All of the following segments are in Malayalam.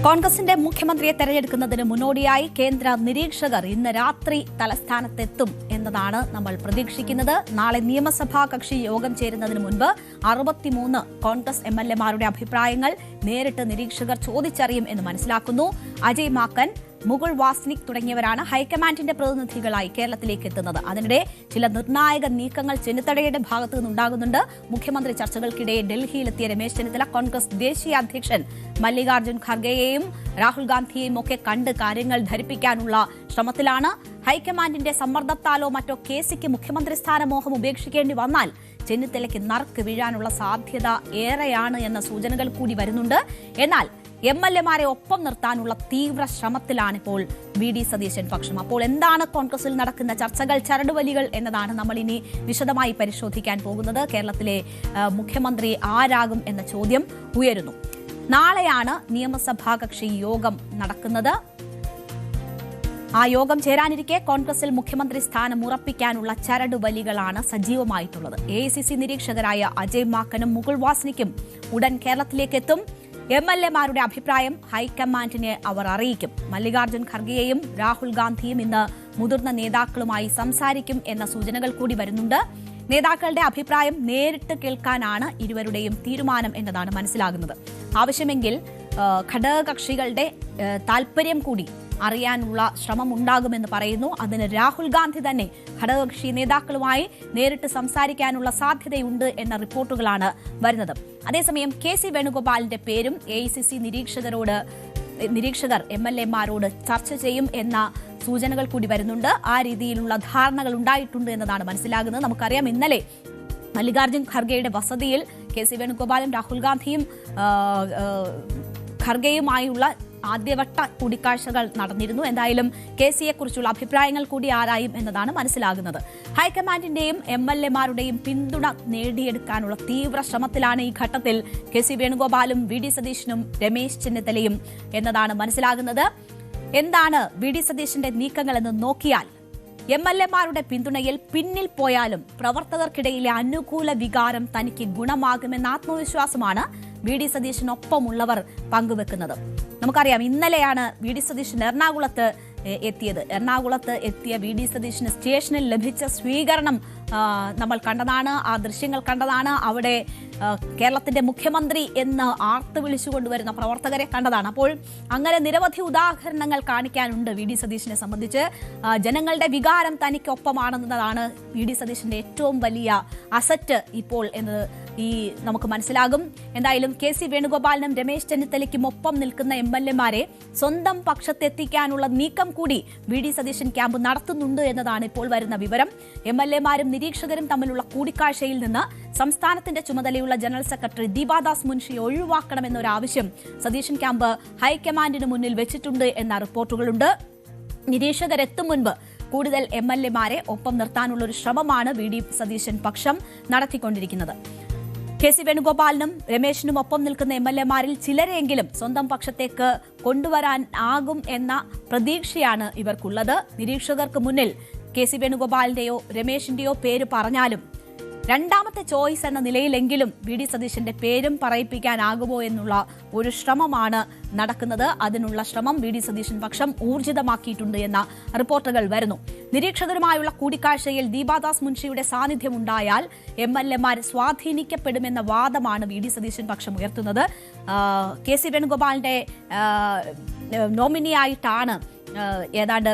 കോൺഗ്രസിന്റെ മുഖ്യമന്ത്രിയെ തെരഞ്ഞെടുക്കുന്നതിന് മുന്നോടിയായി കേന്ദ്ര നിരീക്ഷകർ ഇന്ന് രാത്രി തലസ്ഥാനത്തെത്തും എന്നതാണ് നമ്മൾ പ്രതീക്ഷിക്കുന്നത്. നാളെ നിയമസഭാ കക്ഷി യോഗം ചേരുന്നതിന് മുൻപ് 63 കോൺഗ്രസ് എംഎൽഎമാരുടെ അഭിപ്രായങ്ങൾ നേരിട്ട് നിരീക്ഷകർ ചോദിച്ചറിയും എന്ന് മനസ്സിലാക്കുന്നു. അജയ് മാക്കൻ, മുകുൾ വാസ്നിക് തുടങ്ങിയവരാണ് ഹൈക്കമാൻഡിന്റെ പ്രതിനിധികളായി കേരളത്തിലേക്ക് എത്തുന്നത്. അതിനിടെ ചില നിർണായക നീക്കങ്ങൾ ചെന്നിത്തലയുടെ ഭാഗത്തു നിന്നുണ്ടാകുന്നുണ്ട്. മുഖ്യമന്ത്രി ചർച്ചകൾക്കിടെ ഡൽഹിയിലെത്തിയ രമേശ് ചെന്നിത്തല കോൺഗ്രസ് ദേശീയ അധ്യക്ഷൻ മല്ലികാർജ്ജുൻ ഖർഗെയെയും രാഹുൽ ഗാന്ധിയെയും ഒക്കെ കണ്ട് കാര്യങ്ങൾ ധരിപ്പിക്കാനുള്ള ശ്രമത്തിലാണ്. ഹൈക്കമാൻഡിന്റെ സമ്മർദ്ദത്താലോ മറ്റോ കേസിക്ക് മുഖ്യമന്ത്രി സ്ഥാനമോഹം ഉപേക്ഷിക്കേണ്ടി വന്നാൽ ചെന്നിത്തലയ്ക്ക് നറുക്ക് വീഴാനുള്ള സാധ്യത ഏറെയാണ് എന്ന സൂചനകൾ കൂടി വരുന്നുണ്ട്. എന്നാൽ എംഎൽഎമാരെ ഒപ്പം നിർത്താനുള്ള തീവ്ര ശ്രമത്തിലാണിപ്പോൾ വി.ഡി. സതീശൻ പക്ഷം. അപ്പോൾ എന്താണ് കോൺഗ്രസിൽ നടക്കുന്ന ചർച്ചകൾ, ചരടുവലികൾ എന്നതാണ് നമ്മൾ ഇനി വിശദമായി പരിശോധിക്കാൻ പോകുന്നത്. കേരളത്തിലെ മുഖ്യമന്ത്രി ആരാകും എന്ന ചോദ്യം ഉയരുന്നു. നാളെയാണ് നിയമസഭാ കക്ഷി യോഗം നടക്കുന്നത്. ആ യോഗം ചേരാനിരിക്കെ കോൺഗ്രസിൽ മുഖ്യമന്ത്രി സ്ഥാനം ഉറപ്പിക്കാനുള്ള ചരടുവലികളാണ് സജീവമായിട്ടുള്ളത്. എ.ഐ.സി.സി നിരീക്ഷകരായ അജയ് മാക്കനും മുകുൾ വാസ്നിക്കും ഉടൻ കേരളത്തിലേക്ക് എത്തും. എംഎൽഎമാരുടെ അഭിപ്രായം ഹൈക്കമാൻഡിനെ അവർ അറിയിക്കും. മല്ലികാർജ്ജുൻ ഖർഗെയും രാഹുൽ ഗാന്ധിയും ഇന്ന് മുതിർന്ന നേതാക്കളുമായി സംസാരിക്കും എന്ന സൂചനകൾ കൂടി വരുന്നുണ്ട്. നേതാക്കളുടെ അഭിപ്രായം നേരിട്ട് കേൾക്കാനാണ് ഇരുവരുടെയും തീരുമാനം എന്നതാണ് മനസ്സിലാകുന്നത്. ആവശ്യമെങ്കിൽ ഘടകകക്ഷികളുടെ താൽപര്യം കൂടി അറിയാനുള്ള ശ്രമം ഉണ്ടാകുമെന്ന് പറയുന്നു. അതിന് രാഹുൽ ഗാന്ധി തന്നെ ഘടകകക്ഷി നേതാക്കളുമായി നേരിട്ട് സംസാരിക്കാനുള്ള സാധ്യതയുണ്ട് എന്ന റിപ്പോർട്ടുകളാണ് വരുന്നത്. അതേസമയം കെ.സി. വേണുഗോപാലിന്റെ പേരും എ.ഐ.സി.സി നിരീക്ഷകർ എംഎൽഎമാരോട് ചർച്ച ചെയ്യും എന്ന സൂചനകൾ കൂടി വരുന്നുണ്ട്. ആ രീതിയിലുള്ള ധാരണകൾ ഉണ്ടായിട്ടുണ്ട് എന്നതാണ് മനസ്സിലാകുന്നത്. നമുക്കറിയാം, ഇന്നലെ മല്ലികാർജ്ജുൻ ഖർഗെയുടെ വസതിയിൽ കെ.സി. വേണുഗോപാലും രാഹുൽ ഗാന്ധിയും ഖർഗെയുമായുള്ള ആദ്യവട്ട കൂടിക്കാഴ്ചകൾ നടന്നിരുന്നു. എന്തായാലും കെ.സിയെ കുറിച്ചുള്ള അഭിപ്രായങ്ങൾ കൂടി ആരായും എന്നതാണ് മനസ്സിലാകുന്നത്. ഹൈക്കമാൻഡിന്റെയും എംഎൽഎമാരുടെയും പിന്തുണ നേടിയെടുക്കാനുള്ള തീവ്ര ശ്രമത്തിലാണ് ഈ ഘട്ടത്തിൽ കെ.സി. വേണുഗോപാലും വി.ഡി. സതീശനും രമേശ് ചെന്നിത്തലയും എന്നതാണ് മനസ്സിലാകുന്നത്. എന്താണ് വി.ഡി. സതീശന്റെ നീക്കങ്ങൾ എന്ന് നോക്കിയാൽ, എംഎൽഎമാരുടെ പിന്തുണയിൽ പിന്നിൽ പോയാലും പ്രവർത്തകർക്കിടയിലെ അനുകൂല വികാരം തനിക്ക് ഗുണമാകുമെന്ന ആത്മവിശ്വാസമാണ് വി.ഡി. സതീശനൊപ്പമുള്ളവർ പങ്കുവെക്കുന്നത്. നമുക്കറിയാം, ഇന്നലെയാണ് വി.ഡി. സതീശൻ എറണാകുളത്ത് എത്തിയ വി.ഡി. സതീശന് സ്റ്റേഷനിൽ ലഭിച്ച സ്വീകരണം നമ്മൾ കണ്ടതാണ്. ആ ദൃശ്യങ്ങൾ കണ്ടതാണ്. അവിടെ കേരളത്തിന്റെ മുഖ്യമന്ത്രി എന്ന് ആർത്ത് വിളിച്ചുകൊണ്ടുവരുന്ന പ്രവർത്തകരെ കണ്ടതാണ്. അപ്പോൾ അങ്ങനെ നിരവധി ഉദാഹരണങ്ങൾ കാണിക്കാനുണ്ട് വി.ഡി. സതീശനെ സംബന്ധിച്ച്. ജനങ്ങളുടെ വികാരം തനിക്കൊപ്പമാണെന്നതാണ് വി.ഡി. സതീശന്റെ ഏറ്റവും വലിയ അസറ്റ് ഇപ്പോൾ എന്നത് നമുക്ക് മനസ്സിലാകും. എന്തായാലും കെ.സി. വേണുഗോപാലിനും രമേശ് ചെന്നിത്തലയ്ക്കും ഒപ്പം നിൽക്കുന്ന എംഎൽഎമാരെ സ്വന്തം പക്ഷത്തെത്തിക്കാനുള്ള നീക്കം കൂടി വി.ഡി. സതീശൻ ക്യാമ്പ് നടത്തുന്നുണ്ട് എന്നതാണ് ഇപ്പോൾ വരുന്ന വിവരം. എംഎൽഎമാരും നിരീക്ഷകരും തമ്മിലുള്ള കൂടിക്കാഴ്ചയിൽ നിന്ന് സംസ്ഥാനത്തിന്റെ ചുമതലയുള്ള ജനറൽ സെക്രട്ടറി ദീപാദാസ് മുൻഷിയെ ഒഴിവാക്കണമെന്നൊരാവശ്യം സതീശൻ ക്യാമ്പ് ഹൈക്കമാൻഡിന് മുന്നിൽ വെച്ചിട്ടുണ്ട് എന്ന റിപ്പോർട്ടുകളുണ്ട്. നിരീക്ഷകരെത്തും മുൻപ് കൂടുതൽ എംഎൽഎമാരെ ഒപ്പം നിർത്താനുള്ള ഒരു ശ്രമമാണ് വി.ഡി. സതീശൻ പക്ഷം നടത്തിക്കൊണ്ടിരിക്കുന്നത്. കെ.സി. വേണുഗോപാലിനും രമേശിനും ഒപ്പം നിൽക്കുന്ന എംഎൽഎമാരിൽ ചിലരെങ്കിലും സ്വന്തം പക്ഷത്തേക്ക് കൊണ്ടുവരാൻ ആകും എന്ന പ്രതീക്ഷയാണ് ഇവർക്കുള്ളത്. നിരീക്ഷകർക്ക് മുന്നിൽ കെ.സി. വേണുഗോപാലിന്റെയോ രമേശിന്റെയോ പേര് പറഞ്ഞാലും രണ്ടാമത്തെ ചോയ്സ് എന്ന നിലയിലെങ്കിലും വി.ഡി. സതീശന്റെ പേരും പറയിപ്പിക്കാനാകുമോ എന്നുള്ള ഒരു ശ്രമമാണ് നടക്കുന്നത്. അതിനുള്ള ശ്രമം വി.ഡി. സതീശൻ പക്ഷം ഊർജിതമാക്കിയിട്ടുണ്ട് എന്ന റിപ്പോർട്ടുകൾ വരുന്നു. നിരീക്ഷകരുമായുള്ള കൂടിക്കാഴ്ചയിൽ ദീപാദാസ് മുൻഷിയുടെ സാന്നിധ്യമുണ്ടായാൽ എംഎൽഎമാർ സ്വാധീനിക്കപ്പെടുമെന്ന വാദമാണ് വി.ഡി. സതീശൻ പക്ഷം ഉയർത്തുന്നത്. കെ.സി. വേണുഗോപാലിന്റെ നോമിനിയായിട്ടാണ് ഏതാണ്ട്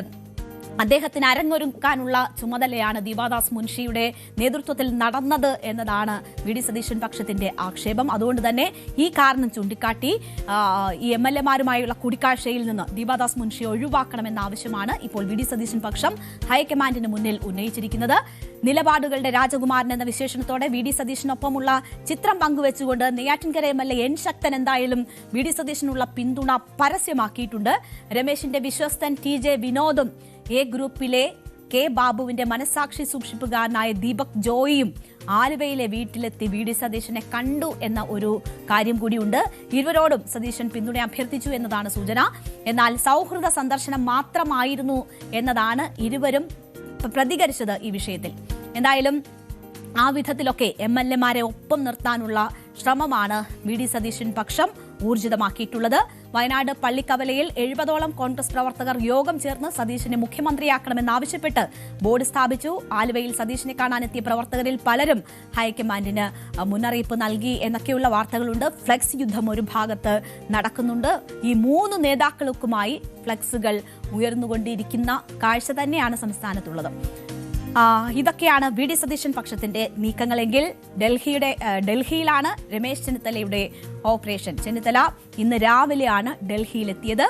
അദ്ദേഹത്തിന് അരങ്ങൊരുക്കാനുള്ള ചുമതലയാണ് ദീപാദാസ് മുൻഷിയുടെ നേതൃത്വത്തിൽ നടന്നത് എന്നതാണ് വി.ഡി. സതീശൻ പക്ഷത്തിന്റെ ആക്ഷേപം. അതുകൊണ്ട് തന്നെ ഈ കാരണം ചൂണ്ടിക്കാട്ടി ഈ എംഎൽഎമാരുമായുള്ള കൂടിക്കാഴ്ചയിൽ നിന്ന് ദീപാദാസ് മുൻഷിയെ ഒഴിവാക്കണമെന്ന ആവശ്യമാണ് ഇപ്പോൾ വി.ഡി. സതീശൻ പക്ഷം ഹൈക്കമാൻഡിന് മുന്നിൽ ഉന്നയിച്ചിരിക്കുന്നത്. നിലപാടുകളുടെ രാജകുമാരൻ എന്ന വിശേഷണത്തോടെ വി.ഡി. സതീശനൊപ്പമുള്ള ചിത്രം പങ്കുവെച്ചുകൊണ്ട് നെയ്യാറ്റിൻകര എംഎൽഎ എൻ ശക്തൻ എന്തായാലും വി.ഡി. സതീശനുള്ള പിന്തുണ പരസ്യമാക്കിയിട്ടുണ്ട്. രമേശിന്റെ വിശ്വസ്തൻ ടി.ജെ. വിനോദും എ ഗ്രൂപ്പിലെ കെ ബാബുവിന്റെ മനസാക്ഷി സൂക്ഷിപ്പുകാരനായ ദീപക് ജോയിയും ആലുവയിലെ വീട്ടിലെത്തി വി.ഡി. സതീശനെ കണ്ടു എന്ന ഒരു കാര്യം കൂടിയുണ്ട്. ഇരുവരോടും സതീശൻ പിന്തുണ അഭ്യർത്ഥിച്ചു എന്നതാണ് സൂചന. എന്നാൽ സൗഹൃദ സന്ദർശനം മാത്രമായിരുന്നു എന്നതാണ് ഇരുവരും പ്രതികരിച്ചത് ഈ വിഷയത്തിൽ. എന്തായാലും ആ വിധത്തിലൊക്കെ എംഎൽഎമാരെ ഒപ്പം നിർത്താനുള്ള ശ്രമമാണ് വി.ഡി. സതീശൻ പക്ഷം ഊർജിതമാക്കിയിട്ടുള്ളത്. വയനാട് പള്ളിക്കവലയിൽ 70ഓളം കോൺഗ്രസ് പ്രവർത്തകർ യോഗം ചേർന്ന് സതീശനെ മുഖ്യമന്ത്രിയാക്കണമെന്നാവശ്യപ്പെട്ട് ബോർഡ് സ്ഥാപിച്ചു. ആലുവയിൽ സതീശനെ കാണാനെത്തിയ പ്രവർത്തകരിൽ പലരും ഹൈക്കമാൻഡിന് മുന്നറിയിപ്പ് നൽകി എന്നൊക്കെയുള്ള വാർത്തകളുണ്ട്. ഫ്ലെക്സ് യുദ്ധം ഒരു ഭാഗത്ത് നടക്കുന്നുണ്ട്. ഈ 3 നേതാക്കൾക്കുമായി ഫ്ലെക്സുകൾ ഉയർന്നുകൊണ്ടിരിക്കുന്ന കാഴ്ച തന്നെയാണ് സംസ്ഥാനത്തുള്ളത്. ഇതൊക്കെയാണ് വി ഡി സതീശൻ പക്ഷത്തിന്റെ നീക്കങ്ങളെങ്കിൽ ഡൽഹിയിലാണ് രമേശ് ചെന്നിത്തലയുടെ ഓപ്പറേഷൻ. ചെന്നിത്തല ഇന്ന് രാവിലെയാണ് ഡൽഹിയിലെത്തിയത്.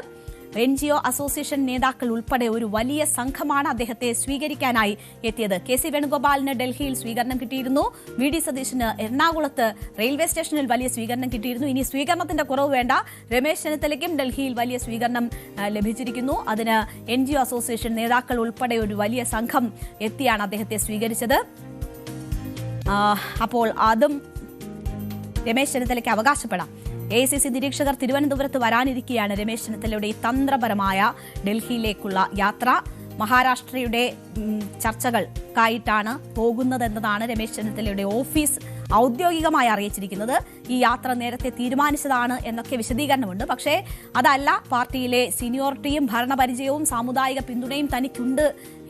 NGO അസോസിയേഷൻ നേതാക്കൾ ഉൾപ്പെടെ ഒരു വലിയ സംഘമാണ് അദ്ദേഹത്തെ സ്വീകരിക്കാനായി എത്തിയത്. KC വേണുഗോപാലിന് ഡൽഹിയിൽ സ്വീകരണം കിട്ടിയിരുന്നു. വി ഡി സതീശന് എറണാകുളത്ത് റെയിൽവേ സ്റ്റേഷനിൽ വലിയ സ്വീകരണം കിട്ടിയിരുന്നു. ഇനി സ്വീകരണത്തിന്റെ കുറവ് വേണ്ട, രമേശ് ചെന്നിത്തലയ്ക്കും ഡൽഹിയിൽ വലിയ സ്വീകരണം ലഭിച്ചിരിക്കുന്നു. അതിന് NGO അസോസിയേഷൻ നേതാക്കൾ ഉൾപ്പെടെ ഒരു വലിയ സംഘം എത്തിയാണ് അദ്ദേഹത്തെ സ്വീകരിച്ചത്. അപ്പോൾ അതും രമേശ് ചെന്നിത്തലയ്ക്ക് അവകാശപ്പെടാം. AICC നിരീക്ഷകർ തിരുവനന്തപുരത്ത് വരാനിരിക്കെയാണ് രമേശ് ചെന്നിത്തലയുടെ തന്ത്രപരമായ ഡൽഹിയിലേക്കുള്ള യാത്ര. മഹാരാഷ്ട്രയുടെ ചർച്ചകൾക്കായിട്ടാണ് പോകുന്നതെന്നതാണ് രമേശ് ചെന്നിത്തലയുടെ ഓഫീസ് ഔദ്യോഗികമായി അറിയിച്ചിരിക്കുന്നത്. ഈ യാത്ര നേരത്തെ തീരുമാനിച്ചതാണ് എന്നൊക്കെ വിശദീകരണമുണ്ട്. പക്ഷേ അതല്ല, പാർട്ടിയിലെ സീനിയോറിറ്റിയും ഭരണപരിചയവും സാമുദായിക പിന്തുണയും തനിക്കുണ്ട്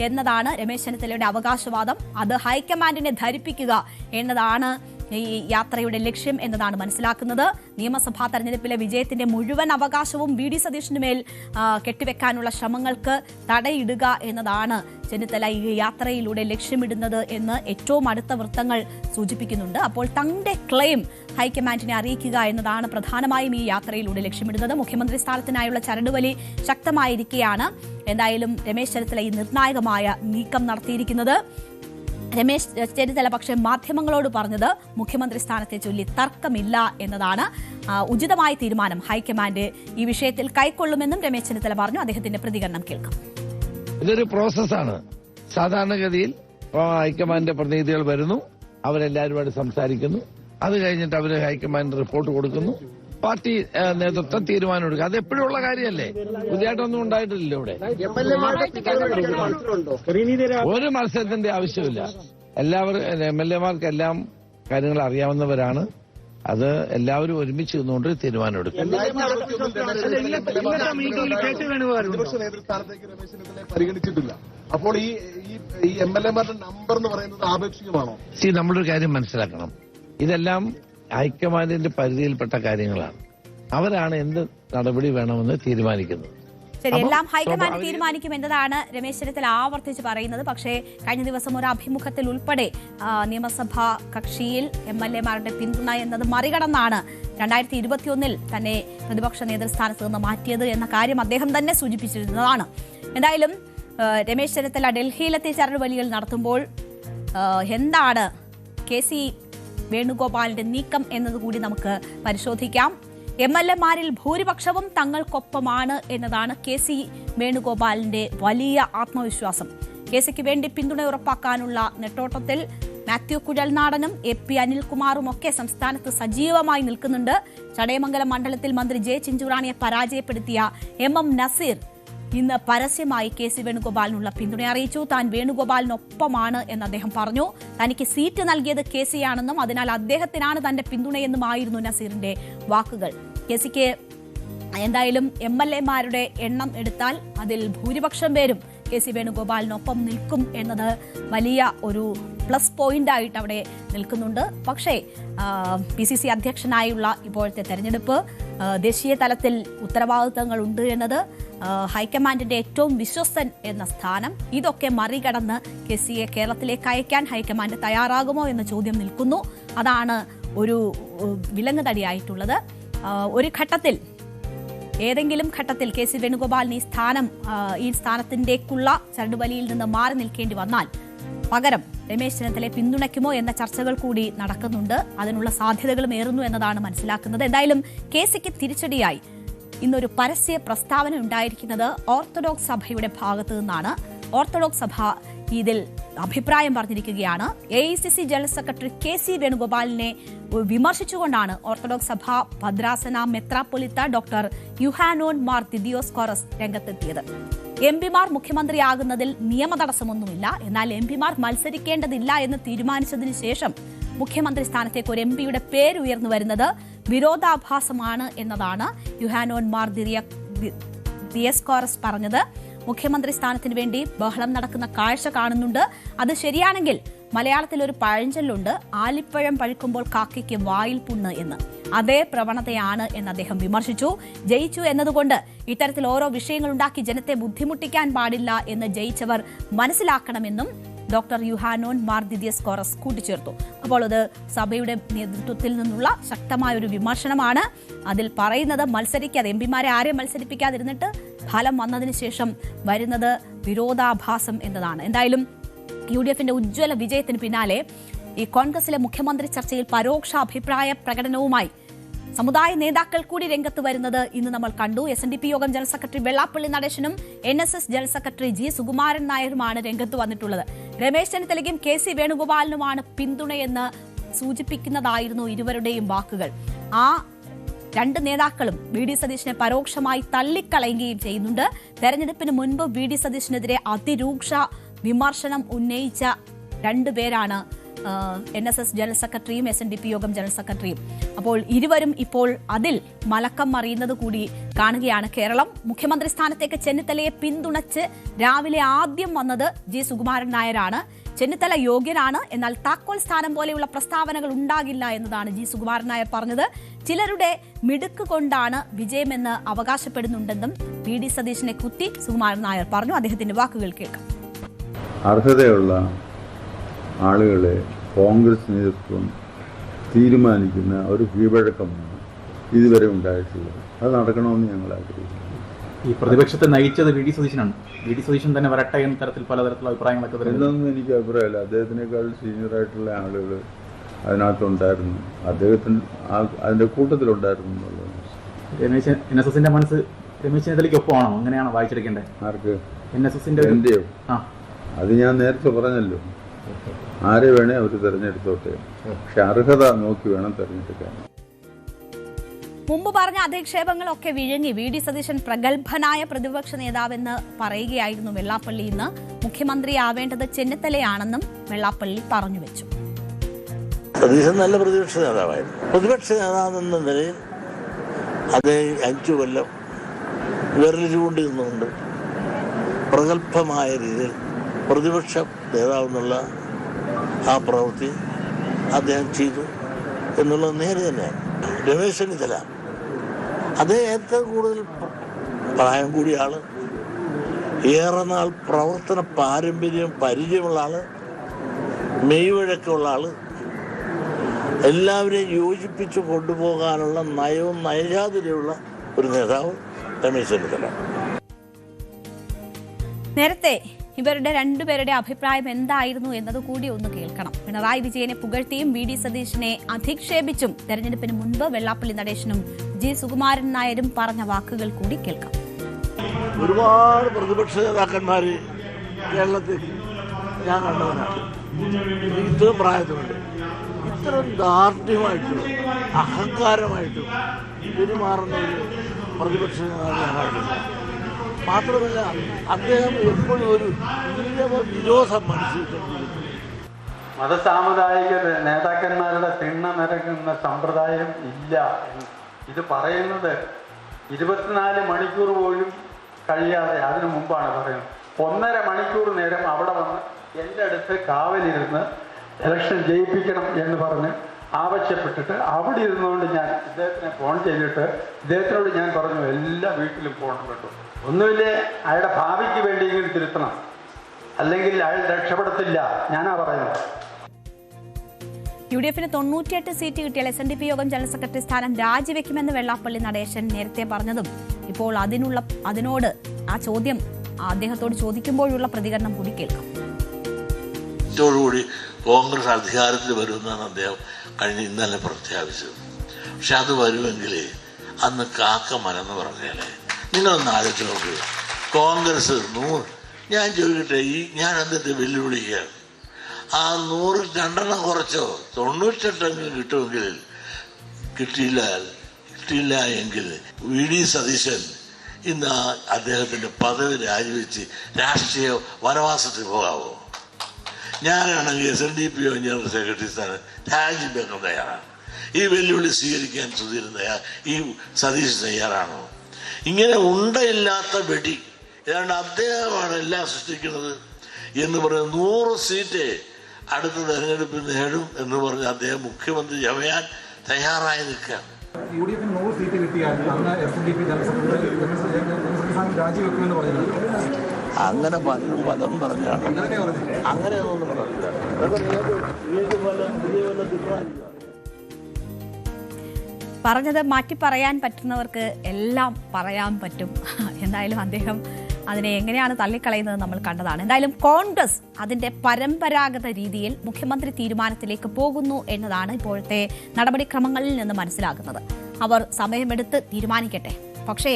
എന്നതാണ് രമേശ് ചെന്നിത്തലയുടെ അവകാശവാദം. അത് ഹൈക്കമാൻഡിനെ ധരിപ്പിക്കുക എന്നതാണ് ഈ യാത്രയുടെ ലക്ഷ്യം എന്നതാണ് മനസ്സിലാക്കുന്നത്. നിയമസഭാ തെരഞ്ഞെടുപ്പിലെ വിജയത്തിന്റെ മുഴുവൻ അവകാശവും വി ഡി സതീശന് മേൽ കെട്ടിവെക്കാനുള്ള ശ്രമങ്ങൾക്ക് തടയിടുക എന്നതാണ് ചെന്നിത്തല ഈ യാത്രയിലൂടെ ലക്ഷ്യമിടുന്നത് എന്ന് ഏറ്റവും അടുത്ത വൃത്തങ്ങൾ സൂചിപ്പിക്കുന്നുണ്ട്. അപ്പോൾ തന്റെ ക്ലെയിം ഹൈക്കമാൻഡിനെ അറിയിക്കുക എന്നതാണ് പ്രധാനമായും ഈ യാത്രയിലൂടെ ലക്ഷ്യമിടുന്നത്. മുഖ്യമന്ത്രി സ്ഥാനത്തിനായുള്ള ചരടുവലി ശക്തമായിരിക്കെയാണ് എന്തായാലും രമേശ് ചെന്നിത്തല ഈ നിർണായകമായ നീക്കം നടത്തിയിരിക്കുന്നത്. രമേശ് ചെന്നിത്തല പക്ഷേ മാധ്യമങ്ങളോട് പറഞ്ഞത് മുഖ്യമന്ത്രി സ്ഥാനത്തെ ചൊല്ലി തർക്കമില്ല എന്നതാണ്. ഉചിതമായ തീരുമാനം ഹൈക്കമാൻഡ് ഈ വിഷയത്തിൽ കൈക്കൊള്ളുമെന്നും രമേശ് ചെന്നിത്തല പറഞ്ഞു. അദ്ദേഹത്തിന്റെ പ്രതികരണം കേൾക്കാം. ഇതൊരു പ്രോസസ്സാണ്. സാധാരണഗതിയിൽ ഹൈക്കമാൻഡിന്റെ പ്രതിനിധികൾ വരുന്നു, അവരെല്ലാവരുമായിട്ട് സംസാരിക്കുന്നു, അത് കഴിഞ്ഞിട്ട് അവർ ഹൈക്കമാൻഡ് റിപ്പോർട്ട് കൊടുക്കുന്നു, പാർട്ടി നേതൃത്വം തീരുമാനം എടുക്കുക. അത് എപ്പോഴുള്ള കാര്യമല്ലേ, പുതിയതായിട്ടൊന്നും ഉണ്ടായിട്ടില്ലല്ലോ ഇവിടെ. ഒരു മത്സരത്തിന്റെ ആവശ്യമില്ല. എല്ലാവരും MLA-മാർക്ക് എല്ലാം കാര്യങ്ങൾ അറിയാവുന്നവരാണ്. അത് എല്ലാവരും ഒരുമിച്ച് നിന്നുകൊണ്ട് തീരുമാനമെടുക്കും. പരിഗണിച്ചിട്ടില്ല. അപ്പോൾ ഈ MLA-മാരുടെ നമ്പർ എന്ന് പറയുന്നത് ആപേക്ഷികമാണോ? നമ്മളൊരു കാര്യം മനസ്സിലാക്കണം, ഇതെല്ലാം ഹൈക്കമാൻഡിന്റെ പരിധിയിൽപ്പെട്ട കാര്യങ്ങളാണ്. അവരാണ് എന്ത് നടപടി വേണമെന്ന് തീരുമാനിക്കുന്നത്. ശരി, എല്ലാം ഹൈക്കമാൻഡ് തീരുമാനിക്കും എന്നതാണ് രമേശ് ചെന്നിത്തല ആവർത്തിച്ച് പറയുന്നത്. പക്ഷേ കഴിഞ്ഞ ദിവസം ഒരു അഭിമുഖത്തിൽ ഉൾപ്പെടെ നിയമസഭാ കക്ഷിയിൽ MLA-മാരുടെ പിന്തുണ എന്നത് മറികടന്നാണ് 2021 തന്നെ പ്രതിപക്ഷ നേതൃസ്ഥാനത്ത് നിന്ന് മാറ്റിയത് എന്ന കാര്യം അദ്ദേഹം തന്നെ സൂചിപ്പിച്ചിരുന്നതാണ്. എന്തായാലും രമേശ് ചെന്നിത്തല ഡൽഹിയിലെത്തിയ ചരടുവലികൾ നടത്തുമ്പോൾ എന്താണ് KC വേണുഗോപാലിന്റെ നീക്കം എന്നതുകൂടി നമുക്ക് പരിശോധിക്കാം. MLA-മാരിൽ ഭൂരിപക്ഷവും തങ്ങൾക്കൊപ്പമാണ് എന്നതാണ് KC വേണുഗോപാലിന്റെ വലിയ ആത്മവിശ്വാസം. KCക്ക് വേണ്ടി പിന്തുണ ഉറപ്പാക്കാനുള്ള നെട്ടോട്ടത്തിൽ മാത്യു കുഴൽനാടനും AP അനിൽകുമാറും ഒക്കെ സംസ്ഥാനത്ത് സജീവമായി നിൽക്കുന്നുണ്ട്. ചടയമംഗലം മണ്ഡലത്തിൽ മന്ത്രി ജെ ചിഞ്ചുറാണിയെ പരാജയപ്പെടുത്തിയ MM നസീർ ഇന്ന് പരസ്യമായി KC വേണുഗോപാലിനുള്ള പിന്തുണ അറിയിച്ചു. താൻ വേണുഗോപാലിനൊപ്പമാണ് എന്ന് അദ്ദേഹം പറഞ്ഞു. തനിക്ക് സീറ്റ് നൽകിയത് KC ആണെന്നും അതിനാൽ അദ്ദേഹത്തിനാണ് തന്റെ പിന്തുണയെന്നുമായിരുന്നു നസീറിന്റെ വാക്കുകൾ. KCക്ക് എന്തായാലും MLA-മാരുടെ എണ്ണം എടുത്താൽ അതിൽ ഭൂരിപക്ഷം പേരും KC വേണുഗോപാലിനൊപ്പം നിൽക്കും എന്നത് വലിയ ഒരു പ്ലസ് പോയിന്റ് ആയിട്ട് അവിടെ നിൽക്കുന്നുണ്ട്. പക്ഷേ PCC അധ്യക്ഷനായുള്ള ഇപ്പോഴത്തെ തെരഞ്ഞെടുപ്പ്, ദേശീയ തലത്തിൽ ഉത്തരവാദിത്തങ്ങളുണ്ട് എന്നത്, ഹൈക്കമാൻഡിന്റെ ഏറ്റവും വിശ്വസ്തൻ എന്ന സ്ഥാനം, ഇതൊക്കെ മറികടന്ന് KCയെ കേരളത്തിലേക്ക് അയക്കാൻ ഹൈക്കമാൻഡ് തയ്യാറാകുമോ എന്ന ചോദ്യം നിൽക്കുന്നു. അതാണ് ഒരു വിലങ്ങുതടിയായിട്ടുള്ളത്. ഒരു ഘട്ടത്തിൽ, ഏതെങ്കിലും ഘട്ടത്തിൽ KC വേണുഗോപാലിന് ഈ സ്ഥാനത്തിന്റേക്കുള്ള ചരടുവലിയിൽ നിന്ന് മാറി നിൽക്കേണ്ടി വന്നാൽ പകരം രമേശ് ചെന്നിത്തലയെ പിന്തുണയ്ക്കുമോ എന്ന ചർച്ചകൾ കൂടി നടക്കുന്നുണ്ട്. അതിനുള്ള സാധ്യതകളും ഏറുന്നു എന്നതാണ് മനസ്സിലാക്കുന്നത്. എന്തായാലും KCക്ക് തിരിച്ചടിയായി ഇന്നൊരു പരസ്യ പ്രസ്താവന ഉണ്ടായിരിക്കുന്നത് ഓർത്തഡോക്സ് സഭയുടെ ഭാഗത്തു നിന്നാണ്. ഓർത്തഡോക്സ് സഭ ഇതിൽ അഭിപ്രായം പറഞ്ഞിരിക്കുകയാണ്. AICC ജനറൽ സെക്രട്ടറി KC വേണുഗോപാലിനെ വിമർശിച്ചുകൊണ്ടാണ് ഓർത്തഡോക്സ് സഭ ഭദ്രാസന മെത്രാപ്പൊലിത്ത ഡോക്ടർ യുഹാനോൻ മാർ ദിദിയോസ്കോറസ് രംഗത്തെത്തിയത്. എംപിമാർ മുഖ്യമന്ത്രിയാകുന്നതിൽ നിയമ തടസ്സമൊന്നുമില്ല. എന്നാൽ എംപിമാർ മത്സരിക്കേണ്ടതില്ല എന്ന് തീരുമാനിച്ചതിന് ശേഷം മുഖ്യമന്ത്രി സ്ഥാനത്തേക്ക് ഒരു എംപിയുടെ പേര് ഉയർന്നു വരുന്നത് വിരോധാഭാസമാണ് എന്നതാണ് യുഹാനോൻ മാർ ദിയസ്കോറസ് പറഞ്ഞത്. മുഖ്യമന്ത്രി സ്ഥാനത്തിന് വേണ്ടി ബഹളം നടക്കുന്ന കാഴ്ച കാണുന്നുണ്ട്. അത് ശരിയാണെങ്കിൽ മലയാളത്തിൽ ഒരു പഴഞ്ചൊല്ലുണ്ട്, ആലിപ്പഴം പഴുക്കുമ്പോൾ കാക്കയ്ക്ക് വായിൽ പുണ്ണ് എന്ന്. അതേ പ്രവണതയാണ് എന്ന് അദ്ദേഹം വിമർശിച്ചു. ജയിച്ചു എന്നതുകൊണ്ട് ഇത്തരത്തിൽ ഓരോ വിഷയങ്ങളുണ്ടാക്കി ജനത്തെ ബുദ്ധിമുട്ടിക്കാൻ പാടില്ല എന്ന് ജയിച്ചവർ മനസ്സിലാക്കണമെന്നും ഡോക്ടർ യുഹാനോൻ മാർ ദിയസ്കോറസ് കൂട്ടിച്ചേർത്തു. അപ്പോൾ അത് സഭയുടെ നേതൃത്വത്തിൽ നിന്നുള്ള ശക്തമായൊരു വിമർശനമാണ്. അതിൽ പറയുന്നത് മത്സരിക്കാതെ എംപിമാരെ ആരെയും മത്സരിപ്പിക്കാതിരുന്നിട്ട് ഫലം വന്നതിന് ശേഷം വരുന്നത് വിരോധാഭാസം എന്നതാണ്. എന്തായാലും UDFന്റെ ഉജ്ജ്വല വിജയത്തിന് പിന്നാലെ ഈ കോൺഗ്രസിലെ മുഖ്യമന്ത്രി ചർച്ചയിൽ പരോക്ഷ അഭിപ്രായ പ്രകടനവുമായി സമുദായ നേതാക്കൾ കൂടി രംഗത്ത് വരുന്നത് ഇന്ന് നമ്മൾ കണ്ടു. SNDP Yogam general secretary Vellappally നടേശനും NSS general secretary G Sukumaran നായരുമാണ് രംഗത്ത് വന്നിട്ടുള്ളത്. രമേശ് ചെന്നിത്തലയ്ക്കും KC വേണുഗോപാലിനുമാണ് പിന്തുണയെന്ന് സൂചിപ്പിക്കുന്നതായിരുന്നു ഇരുവരുടെയും വാക്കുകൾ. ആ രണ്ട് നേതാക്കളും VD സതീശനെ പരോക്ഷമായി തള്ളിക്കളയുകയും ചെയ്യുന്നുണ്ട്. തെരഞ്ഞെടുപ്പിന് മുൻപ് VD സതീശനെതിരെ അതിരൂക്ഷ വിമർശനം ഉന്നയിച്ച രണ്ടുപേരാണ് NSS ജനറൽ സെക്രട്ടറിയും SNDP യോഗം ജനറൽ സെക്രട്ടറിയും. അപ്പോൾ ഇരുവരും ഇപ്പോൾ അതിൽ മലക്കം മറിയുന്നത് കൂടി കാണുകയാണ് കേരളം. മുഖ്യമന്ത്രി സ്ഥാനത്തേക്ക് ചെന്നിത്തലയെ പിന്തുണച്ച് രാവിലെ ആദ്യം വന്നത് G സുകുമാരൻ നായരാണ്. ചെന്നിത്തല യോഗ്യനാണ്, എന്നാൽ താക്കോൽ സ്ഥാനം പോലെയുള്ള പ്രസ്താവനകൾ ഉണ്ടാകില്ല എന്നതാണ് G സുകുമാരൻ നായർ പറഞ്ഞത്. ചിലരുടെ മിടുക്ക് കൊണ്ടാണ് വിജയമെന്ന് അവകാശപ്പെടുന്നുണ്ടെന്നും VD സതീശനെ കുത്തി സുകുമാരൻ നായർ പറഞ്ഞു. അദ്ദേഹത്തിന്റെ വാക്കുകൾ കേൾക്കാം. അർഹതയുള്ള ആളുകളെ കോൺഗ്രസ് നേതൃത്വം തീരുമാനിക്കുന്ന ഒരു കീഴ്വഴക്കമാണ് ഇതുവരെ ഉണ്ടായിട്ടുള്ളത്. അത് നടക്കണമെന്ന് ഞങ്ങൾ ആഗ്രഹിക്കുന്നു. ഈ പ്രതിപക്ഷത്തെ നയിച്ചത് VD സതീശനാണ്. VD സതീശൻ തന്നെ വരട്ടെ എന്ന തരത്തിൽ പലതരത്തിലുള്ള അഭിപ്രായങ്ങളൊക്കെ വരുന്നതൊന്നും എനിക്ക് അഭിപ്രായമില്ല. അദ്ദേഹത്തിനേക്കാൾ സീനിയറായിട്ടുള്ള ആളുകൾ അതിനകത്തുണ്ടായിരുന്നു, അദ്ദേഹത്തിന് അതിൻ്റെ കൂട്ടത്തിലുണ്ടായിരുന്നു എന്നുള്ളത്. NSSന്റെ മനസ്സ് രമേശ് ചെന്നിത്തലയ്ക്കൊപ്പമാണോ? അങ്ങനെയാണോ വായിച്ചെടുക്കേണ്ടത്? ആർക്ക്? NSSന്റെ എന്റെയോ? അത് ഞാൻ നേരത്തെ പറഞ്ഞല്ലോ, ആരെ വേണേ അവർ തെരഞ്ഞെടുത്തോട്ടെ, പക്ഷെ അർഹത നോക്കി വേണം തെരഞ്ഞെടുക്കാൻ. മുമ്പ് പറഞ്ഞ അധിക്ഷേപങ്ങളൊക്കെ വിഴുങ്ങി VD സതീശൻ പ്രഗത്ഭനായ പ്രതിപക്ഷ നേതാവെന്ന് പറയുകയായിരുന്നു വെള്ളാപ്പള്ളി. ഇന്ന് മുഖ്യമന്ത്രിയാവേണ്ടത് ചെന്നിത്തലയാണെന്നും വെള്ളാപ്പള്ളി പറഞ്ഞു വെച്ചു. സതീശൻ നല്ല പ്രതിപക്ഷ നേതാവായിരുന്നു. പ്രതിപക്ഷ നേതാവെന്ന നിലയിൽ അദ്ദേഹം 5 കൊല്ലം വിരൽ ചൂണ്ടിരുന്നുകൊണ്ട് പ്രഗത്ഭമായ രീതിയിൽ പ്രതിപക്ഷ നേതാവെന്നുള്ള ആ പ്രവൃത്തി അദ്ദേഹം ചെയ്തു എന്നുള്ളത് നേരെ തന്നെയാണ്. രമേശ് ചെന്നിത്തല അദ്ദേഹം ഏറ്റവും കൂടുതൽ പ്രായം കൂടിയ ആള്, ഏറെ നാൾ പ്രവർത്തന പാരമ്പര്യം പരിചയമുള്ള ആള്, മെയ്വഴക്കമുള്ള ആള്, എല്ലാവരെയും യോജിപ്പിച്ചു കൊണ്ടുപോകാനുള്ള നയവും നയജാതിരയുള്ള ഒരു നേതാവ് രമേശ് ചെന്നിത്തല. നേരത്തെ ഇവരുടെ രണ്ടുപേരുടെ അഭിപ്രായം എന്തായിരുന്നു എന്നത് കൂടി ഒന്ന് കേൾക്കണം. പിണറായി വിജയനെ പുകഴ്ത്തിയും VD സതീശനെ അധിക്ഷേപിച്ചും തെരഞ്ഞെടുപ്പിന് മുൻപ് വെള്ളാപ്പള്ളി നടേശനും G സുകുമാരൻ നായരും പറഞ്ഞ വാക്കുകൾ കൂടി കേൾക്കാം. ഒരുപാട് പ്രതിപക്ഷ നേതാക്കന്മാര് കേരളത്തിൽ ഞാൻ കണ്ടവനാണ്. ഇത്രയും പ്രായത്തിലുണ്ട് ഇത്രയും ദാർഢ്യമായിട്ടും അഹങ്കാരമായിട്ടും പെരുമാറുന്ന ഒരു പ്രതിപക്ഷ നേതാവ് ഞാൻ കണ്ടില്ല. മാത്രമല്ല അദ്ദേഹം എപ്പോഴും ഒരു വിരോധം മനസ്സിലാക്കിയിരിക്കുന്നു. മതസാമുദായിക നേതാക്കന്മാരുടെ തിണ്ണനിറങ്ങുന്ന സമ്പ്രദായം ഇല്ല. ഇത് പറയുന്നത് 24 മണിക്കൂർ പോലും കഴിയാതെ അതിനു മുമ്പാണ് പറയുന്നത്. 1.5 മണിക്കൂർ നേരം അവിടെ വന്ന് എൻ്റെ അടുത്ത് കാവലിരുന്ന് ഇലക്ഷൻ ജയിപ്പിക്കണം എന്ന് പറഞ്ഞ് ആവശ്യപ്പെട്ടിട്ട് അവിടെ ഇരുന്നുകൊണ്ട് ഞാൻ ഇദ്ദേഹത്തിനെ ഫോൺ ചെയ്തിട്ട് ഇദ്ദേഹത്തിനോട് ഞാൻ പറഞ്ഞു, എല്ലാ വീട്ടിലും ഫോൺ കേട്ടു, ഒന്നുമില്ലേ അയാളുടെ ഭാവിക്ക് വേണ്ടിയെങ്കിലും തിരുത്തണം, അല്ലെങ്കിൽ അയാൾ രക്ഷപ്പെടത്തില്ല, ഞാനാ പറയുന്നത്. UDFന് 98 സീറ്റ് കിട്ടിയാൽ SNDP യോഗം ജനറൽ സെക്രട്ടറി സ്ഥാനം രാജിവെക്കുമെന്ന് വെള്ളാപ്പള്ളി നടേശൻ നേരത്തെ പറഞ്ഞതും ഇപ്പോൾ അതിനോട് ആ ചോദ്യം അദ്ദേഹത്തോട് ചോദിക്കുമ്പോഴുള്ള പ്രതികരണം കൂടി കേൾക്കാം. ോടുകൂടി കോൺഗ്രസ് അധികാരത്തിൽ വരുമെന്നാണ് അദ്ദേഹം ഇന്നലെ പ്രഖ്യാപിച്ചത്. പക്ഷെ അത് വരുമെങ്കിൽ അന്ന് കാക്ക മലന്ന് പറഞ്ഞാലേ. നിങ്ങളൊന്ന് ആലോചിച്ച് നോക്കുക, കോൺഗ്രസ് 100, ഞാൻ ചോദിക്കട്ടെ, ഞാൻ എന്നിട്ട് വെല്ലുവിളിക്കുകയാണ്, ആ 100 2 കുറച്ചോ 98 കിട്ടുമെങ്കിൽ കിട്ടിയില്ല എങ്കിൽ VD സതീശൻ ഇന്ന് അദ്ദേഹത്തിൻ്റെ പദവി രാജിവെച്ച് രാഷ്ട്രീയ വനവാസത്തിൽ പോകാവോ? ഞാനാണെങ്കിൽ SNDP ജനറൽ സെക്രട്ടറി സ്ഥാനം രാജിവെക്കാൻ തയ്യാറാണ്. ഈ വെല്ലുവിളി സ്വീകരിക്കാൻ ഈ സതീഷ് തയ്യാറാണോ? ഇങ്ങനെ ഉണ്ടയില്ലാത്ത വെടി, ഏതാണ്ട് അദ്ദേഹമാണ് എല്ലാം സൃഷ്ടിക്കുന്നത് എന്ന് പറയുന്ന 100 സീറ്റ് അടുത്ത തെരഞ്ഞെടുപ്പിൽ നേടും എന്ന് പറഞ്ഞ് അദ്ദേഹം മുഖ്യമന്ത്രി ചമയാൻ തയ്യാറായി നിൽക്കുകയാണ്. UDF-ന് 100 സീറ്റ് കിട്ടിയാൽ അന്ന് SNDP രാജിവെക്കുമെന്ന് പറഞ്ഞിട്ടുണ്ട്. അങ്ങനെ പലതും പറഞ്ഞാണ്. അങ്ങനെയൊന്നും പറഞ്ഞില്ല. പറഞ്ഞത് മാറ്റി പറയാൻ പറ്റുന്നവർക്ക് എല്ലാം പറയാൻ പറ്റും. എന്തായാലും അദ്ദേഹം അതിനെ എങ്ങനെയാണ് തള്ളിക്കളയുന്നത് നമ്മൾ കണ്ടതാണ്. എന്തായാലും കോൺഗ്രസ് അതിന്റെ പരമ്പരാഗത രീതിയിൽ മുഖ്യമന്ത്രി തീരുമാനത്തിലേക്ക് പോകുന്നു എന്നതാണ് ഇപ്പോഴത്തെ നടപടിക്രമങ്ങളിൽ നിന്ന് മനസ്സിലാകുന്നത്. അവർ സമയമെടുത്ത് തീരുമാനിക്കട്ടെ. പക്ഷേ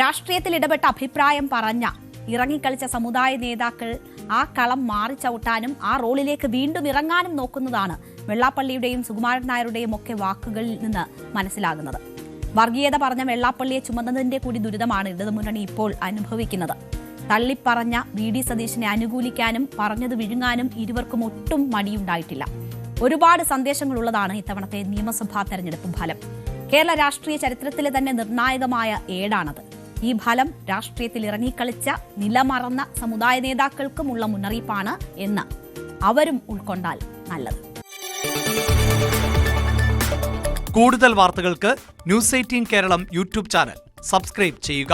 രാഷ്ട്രീയത്തിൽ ഇടപെട്ട അഭിപ്രായം പറഞ്ഞ ഇറങ്ങിക്കളിച്ച സമുദായ നേതാക്കൾ ആ കളം മാറി ചവിട്ടാനും ആ റോളിലേക്ക് വീണ്ടും ഇറങ്ങാനും നോക്കുന്നതാണ് വെള്ളാപ്പള്ളിയുടെയും സുകുമാരൻ നായരുടെയും ഒക്കെ വാക്കുകളിൽ നിന്ന് മനസ്സിലാകുന്നത്. വർഗീയത പറഞ്ഞ വെള്ളാപ്പള്ളിയെ ചുമന്നതിന്റെ കൂടി ദുരിതമാണ് ഇടതുമുന്നണി ഇപ്പോൾ അനുഭവിക്കുന്നത്. തള്ളിപ്പറഞ്ഞ VD സതീശനെ അനുകൂലിക്കാനും പറഞ്ഞത് വിഴുങ്ങാനും ഇരുവർക്കും ഒട്ടും മടിയുണ്ടായിട്ടില്ല. ഒരുപാട് സന്ദേശങ്ങളുള്ളതാണ് ഇത്തവണത്തെ നിയമസഭാ തെരഞ്ഞെടുപ്പ് ഫലം. കേരള രാഷ്ട്രീയ ചരിത്രത്തിലെ തന്നെ നിർണായകമായ ഏടാണത്. ഈ ഫലം രാഷ്ട്രീയത്തിൽ ഇറങ്ങിക്കളിച്ച നിലമറന്ന സമുദായ നേതാക്കൾക്കുമുള്ള മുന്നറിയിപ്പാണ് എന്ന് അവരും ഉൾക്കൊണ്ടാൽ നല്ലത്. കൂടുതൽ വാർത്തകൾക്ക് News 18 Keralam YouTube channel subscribe ചെയ്യുക.